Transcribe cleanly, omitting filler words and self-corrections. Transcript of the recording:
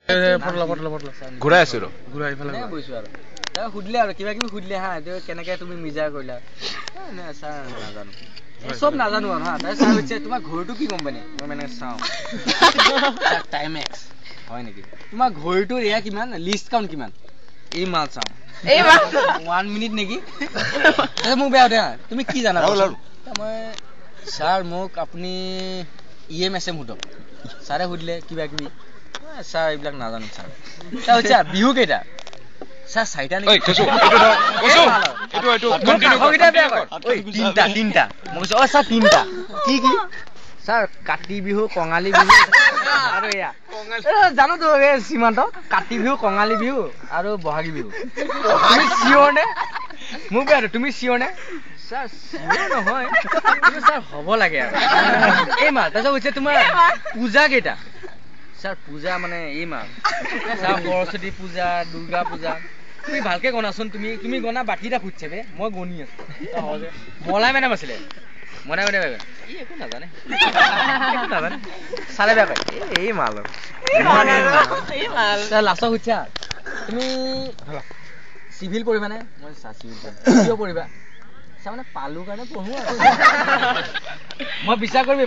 ঘূৰাই আছো ৰ ঘূৰাই ইফালে গৈছো আৰু তাৰ সুধিলে আৰু কিবা কিবি সুধিলে হা কেনেকে তুমি মিজা কৰিলা ছাৰ নাজানো সব নাজানো আৰু হা তাৰ ছাৰ হৈছে তোমাৰ ঘড়ীটো কি কোম্পানী মই মানে চাওঁ টাইমেক্স হয় নেকি তোমাৰ ঘড়ীটোৰ এয়া কিমান লিষ্ট কাউণ্ট কিমান এই মাল চাওঁ 1 মিনিট নেকি মোক বেয়া দে তুমি কি জানা মই ছাৰ মোক আপুনি EMSM সোধক ছাৰে সুধিলে কিবা কিবি ছাৰ এইবিলাক নাজানো ছাৰ হৈছে বিহু কেইটা ছাৰ চাৰিটা নেকি তিনিটা মই কৈছো ছাৰ তিনিটা কি কি ছাৰ কাতি বিহু কঙালী বিহু আৰু এয়া জানো তো সীমান্ত কাতি বিহু কঙালী বিহু আৰু বহাগী বিহু তুমি চিয়ৰ নে মোক বেয়া তুমি চিয়ৰ নে ছাৰ চিয়ৰ নহয় কিন্তু ছাৰ হ'ব লাগে আৰু এই মাহ তাৰপিছত হৈছে তোমাৰ পূজা কেইটা ছাৰ পূজা মানে এই মাহ ছাৰ সৰস্বতী পূজা দুৰ্গা পূজা তুমি ভালকে গণাচোন তুমি গণা বাকীটা ফুটছে বে মই গণি আছো মলাই মেডাম আছিলে মলাই মেডাম একো নাজানে চালে বেয়া পায় এই মাল লাষ্টত সুধিছা তুমি চিভিল পঢ়িবানে মই চিভিল কিয় পঢ়িবা মানে পালো কাৰণে পঢ়ো আৰু মই বিশ্বাস কৰিবি